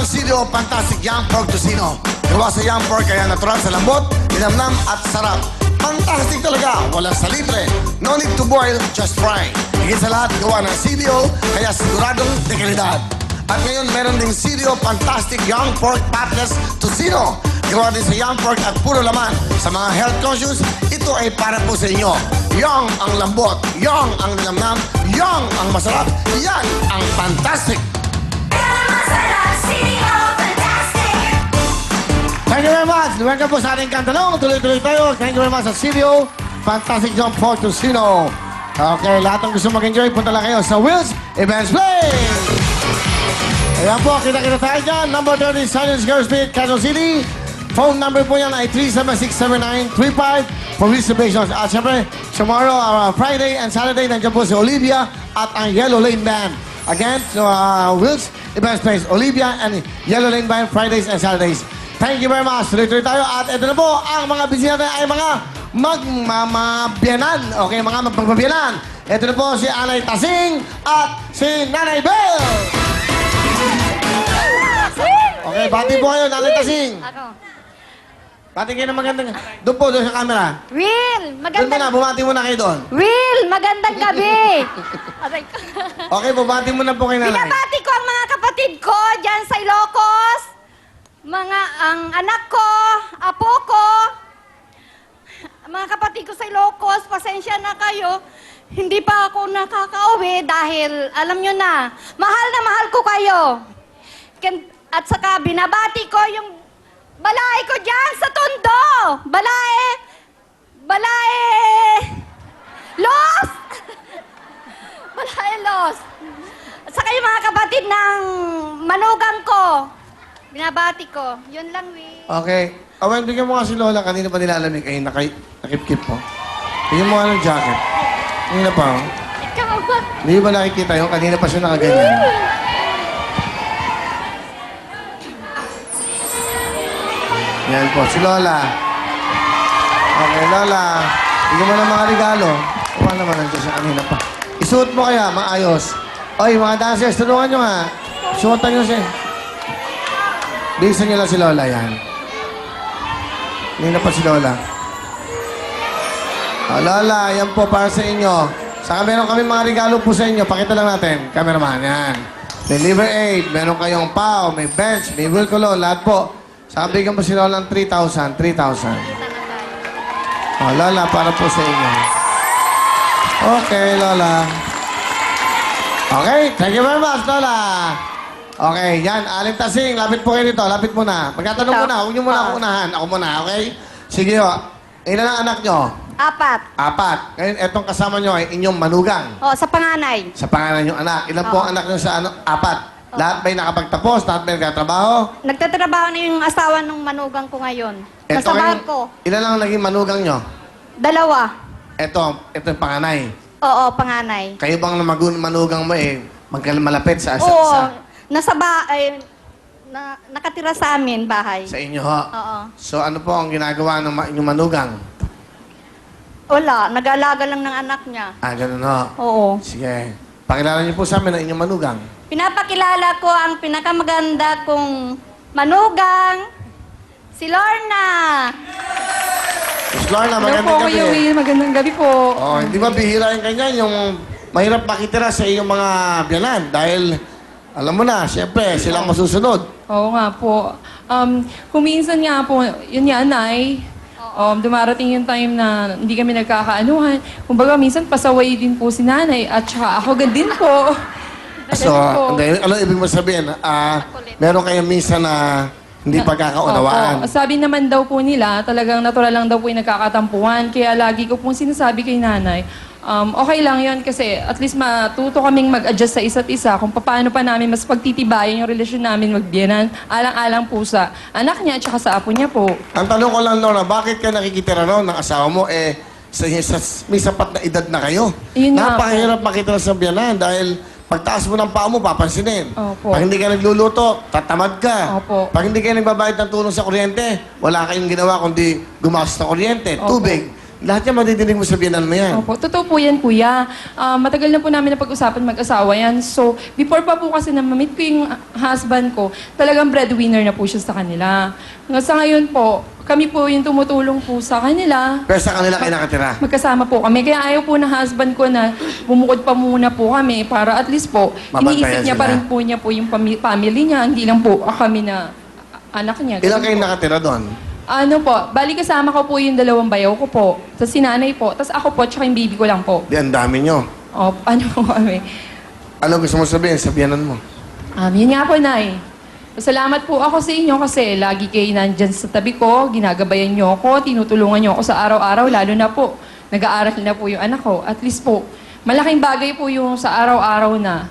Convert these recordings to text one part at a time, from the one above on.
ang CDO Fantastic Young Pork Tocino. Gawa sa young pork kaya natural sa lambot, linamnam at sarap. Fantastic talaga, walang salitre. No need to boil, just fry. Higit sa lahat, gawa ng CDO, kaya siguradong de kalidad. At ngayon, meron ding CDO Fantastic Young Pork Patless Tocino. Gawa din sa young pork at puro laman. Sa mga health conscious, ito ay para po sa inyo. Young ang lambot, young ang linamnam, young ang masarap. Yan ang fantastic. Thank you very much. Welcome po sa ating kantanong. Tuloy-tuloy tayo. Thank you very much sa CDO Fantastic Young Pork Tocino. Okay, lahat ng gusto mag-enjoy, punta lang kayo sa Wills Events Place. Ayan po, kita-kita tayo dyan. Number 30, Silence Girls Beat, Quezon City. Phone number po yan ay 376-7935 for reservations. At syempre, tomorrow, Friday and Saturday, nandiyan po si Olivia at ang Yellow Lane Band. Again, so, Wills Events Place, Olivia and Yellow Lane Band, Fridays and Saturdays. Thank you very much. Tuloy-tuloy tayo. At ito na po, ang mga bisita natin ay mga magmamabiyanan. Okay, mga magpagpabiyanan. Ito na po si Anay Tasing at si Nanay Bell. Okay, bati po kayo, Nanay Tasing. Ano? Bati kayo ng magandang... Doon po, doon sa camera. Will, Doon magandang... muna, bumati muna kayo doon. Will, magandang gabi. Aray ko. Okay, bumati muna po kayo, Nanay. Binabati ko ang mga kapatid ko dyan sa Ilocos. Ang anak ko, apo ko. Mga kapatid ko sa Ilocos, pasensya na kayo. Hindi pa ako nakakauwi dahil, alam nyo na mahal ko kayo. At saka binabati ko yung balay ko dyan sa Tondo. Balay, Los! Balay, Los. At saka yung mga kapatid ng manugang ko. Binabati ko. Yun lang, Will. Okay. Awen, bigyan mo nga si Lola. Kanina pa nilalamig. Ay, nakip-kip po. Bigyan mo nga ng jacket. Kanina pa, oh. Ikaw ba? Hindi ba nakikita yun? Kanina pa siya nakaganyan. Yan po, si Lola. Okay, Lola. Bigyan mo ng mga regalo. Kuha naman nandiyan siya kanina pa. Isuot mo kaya, maayos. Oy, mga dancers, tulungan nyo nga. Suotan nyo siya. Bilisan nyo lang si Lola, yan. Kanina pa si Lola. Oh, Lola, yan po para sa inyo. Saka meron kami mga regalo po sa inyo. Pakita lang natin. Cameraman, yan. May liver aid, meron kayong pau, may bench, may wheel colon, lahat po. Saka bigyan po si Lola ng 3,000. 3,000. Oh, Lola, para po sa inyo. Okay, Lola. Okay, thank you very much, Lola. Okay, yan. Aling Tasing, lapit po kayo dito. Lapit muna. Magtatanong muna. Huwag niyo muna ako unahan. Ako muna, okay? Sige, ho. Ilan ang anak nyo? 4. 4. Ngayon, etong kasama nyo ay inyong manugang. O, sa panganay. Sa pangalan yung anak. Ilan po ang anak nyo sa 4? Lahat ba'y nakapagtapos? Lahat ba'y nagtatrabaho? Nagtatrabaho na yung asawa ng manugang ko ngayon. Nasa barko. Ilan lang naging manugang nyo? 2. Ito yung panganay. Oo, panganay. Kayo bang manugang mo malapit sa Oo. Nakatira sa amin, bahay. sa inyo, ho? Oo. So, ano po ang ginagawa ng inyong manugang? Wala, nag-aalaga lang ng anak niya. Ganun, ho? Oo. Sige. Pakilala niyo po sa amin ang inyong manugang. Pinapakilala ko ang pinakamaganda kong manugang, si Lorna. Miss Lorna, Hello magandang po, gabi. Kuya Will. Magandang gabi po. Oh, hindi ba bihira yung ganyan, yung mahirap makitira sa iyong mga biyanan dahil alam mo na, siyempre, sila ang masusunod. Oo nga po. Kuminsan nga po, yun nga, Nay, dumarating yung time na hindi kami nagkakaanuhan. Kumbaga, minsan pasaway din po si Nanay at saka ako din po. So, ano ibig mo sabihin? Meron kayong minsan na hindi pagkakaunawaan. Opo. Sabi naman daw po nila, talagang natural lang daw po yung nagkakatampuhan. Kaya lagi ko pong sinasabi kay Nanay, okay lang yon kasi at least matuto kaming mag-adjust sa isa't isa kung paano pa namin mas pagtitibayan yung relasyon namin magbiyanan, alang-alang po sa anak niya at saka sa apo niya po. Ang tanong ko lang, Lorna, bakit ka nakikitira noon ng asawa mo, may sapat na edad na kayo? Yun nga Napakahirap makitira sa biyanan dahil pagtaas mo ng paa mo, papansinin. Opo. Pag hindi ka nagluluto, tatamad ka. Opo. Pag hindi ka nagbabayad ng tulong sa kuryente, wala kayong ginawa kundi gumastos ng kuryente, Opo. tubig. Lahat yan madidinig mo sa biyanan mo yan. Opo, totoo po yan, kuya. Matagal na po namin na pag-usapan mag-asawa yan. So, before pa po kasi na ma-meet ko yung husband ko, talagang breadwinner na po siya sa kanila. Sa ngayon po, kami po yung tumutulong po sa kanila. Pero sa kanila kayo nakatira. Magkasama po kami. Kaya ayaw po na husband ko na bumukod pa muna po kami para at least po, Mabantayan iniisip niya pa sila. rin po niya po yung family niya. Hindi lang po kami na anak niya. Ilan Ganun kayo po. nakatira doon? Ano po, bali kasama ko po yung dalawang bayaw ko po. Sa sinanay po. Tapos ako po, tsaka yung baby ko lang po. Di, ang dami nyo. O, ano po kami. Ano gusto mo sabihin sa biyanan mo? Yun nga po, Nay. Salamat po ako sa inyo kasi lagi kayo nandyan sa tabi ko, ginagabayan niyo ako, tinutulungan niyo ako sa araw-araw, lalo na po, nag-aaral na po yung anak ko. At least po, malaking bagay po yung sa araw-araw na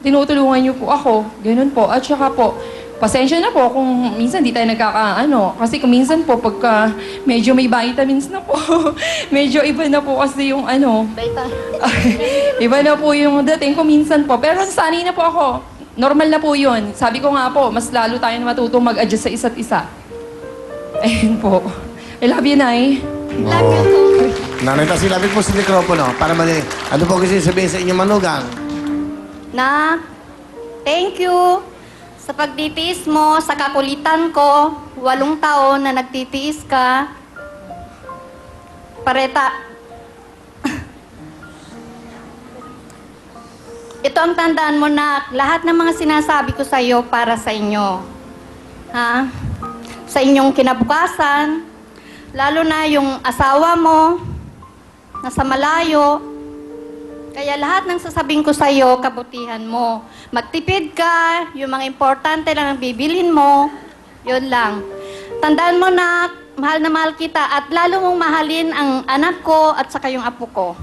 tinutulungan niyo po ako. Ganun po. At saka po, pasensya na po kung minsan di tayo nagkakaano. Kasi kung minsan po, pagka medyo may vitamins na po, medyo iba na po kasi yung ano. Iba na po yung dating ko minsan po. Pero sanay na po ako. Normal na po yun. Sabi ko nga po, mas lalo tayong matutong mag-adjust sa isa't isa. Ayun po. I love you, Nay. Love you too. Nanay, tapos ilapit po sa mikropono para mali. Ano po gusto niyo sabihin sa inyong manugang? Na, thank you sa pagtitiis mo, sa kakulitan ko. 8 taon na nagtitiis ka. Pareta. Ito ang tandaan mo na lahat ng mga sinasabi ko sa iyo para sa inyo. Ha? Sa inyong kinabukasan, lalo na yung asawa mo, nasa malayo. Kaya lahat ng sasabihin ko sa iyo, kabutihan mo. Magtipid ka, yung mga importante lang ang bibilin mo, yun lang. Tandaan mo na mahal kita at lalo mong mahalin ang anak ko at saka yung apo ko.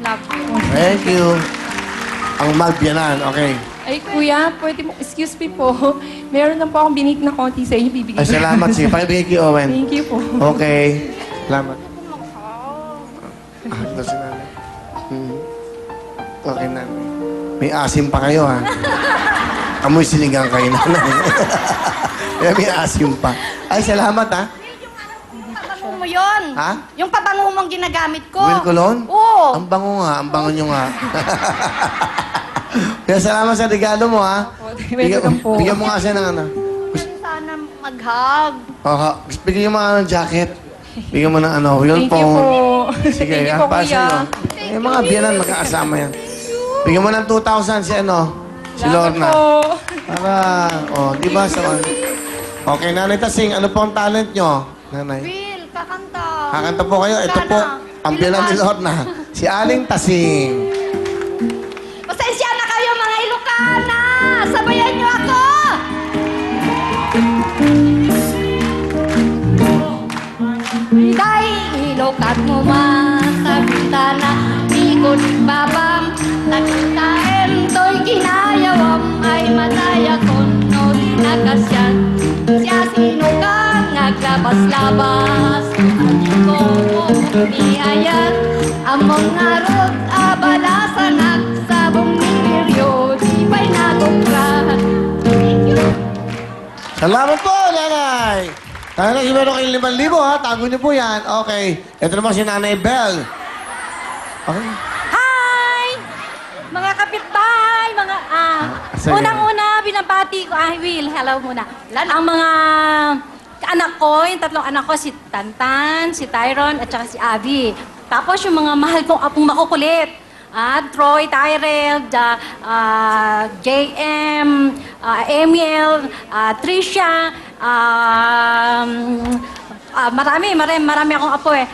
Love you. Thank you. Ang magbiyanan, okay. Ay, kuya, pwede mo, excuse me po. Meron na po akong binig na konti sa inyo, bibigyan Ay, salamat siya. Pakibigay kay Owen. Thank you po. Okay. Salamat. Ito si nanay. Okay, nanay. May asim pa kayo, ha? Amoy sinigang kayo, nanay. Kaya may asim pa. Ay, salamat, ha? Pabango mo yun. Ha? Yung pabango mong ginagamit ko. Will Colon? Oo. Ang bango nga. Ang bango nyo nga. Kaya salamat sa regalo mo, ha? Welcome po. Bigyan mo nga siya ng ano. Sana mag-hug. Bigyan mo nga ng jacket. Bigyan mo ng ano, wheel Thank you phone. po. Sige, Thank you ang po, pa kuya. sa'yo. Yung mga biyanan, magkakasama yan. Bigyan mo ng 2,000 si ano, si Salamat Lorna. po. Para, di ba sa Okay, Nanay Tasing, ano po ang talent nyo? Nanay. Will, kakanta. Kakanta po kayo. Ito po, ang biyanan ni Lorna. Si Aling Tasing. Pasensya na kayo mga Ilocana! Sabayan niyo ako! Day, ilokat mo man sa bintana, ikot babam, nakitaen to'y kinayawam, ay mataya kon no dinakasyan. Siya sino ka, naglabas-labas, hindi ko ni ayat, among narot, abala sa nagsabong niliryo, di ba'y nagukrahan. Thank you. Salamat po, Nanay. Nanay, meron kayong 5,000, ha? Tago niyo po yan. Okay. Ito naman si Nanay Belle. Okay. Hi! Mga kapitbahay, mga sige. unang-una binabati ko, Will, hello muna. Ang mga anak ko, yung 3 anak ko, si Tantan, si Tyron, at saka si Abby. Tapos yung mga mahal kong apong makukulit. Troy, Tyrell, JM, Emil, Trisha, marami akong apo eh.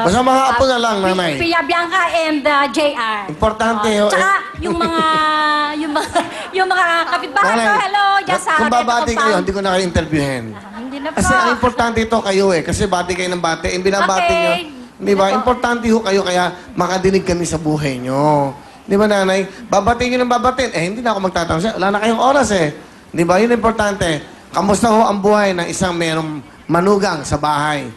Basta mga apo na lang, Nanay. Pia Bianca and JR. Importante, Tsaka yung mga yung mga kapitbahay ko, hello, just sa kung babati kayo, hindi ko na kayo interviewin. Hindi na po. Kasi ang importante ito kayo eh. Kasi bati kayo ng bati. Yung binabati Okay. nyo. Di ba? Opo. Importante ho kayo kaya makadinig kami sa buhay nyo. Di ba, Nanay? Babatiin nyo ng babatiin. Hindi na ako magtatanong siya. Wala na kayong oras eh. Di ba? Yun ang importante. Kamusta ho ang buhay ng isang merong manugang sa bahay?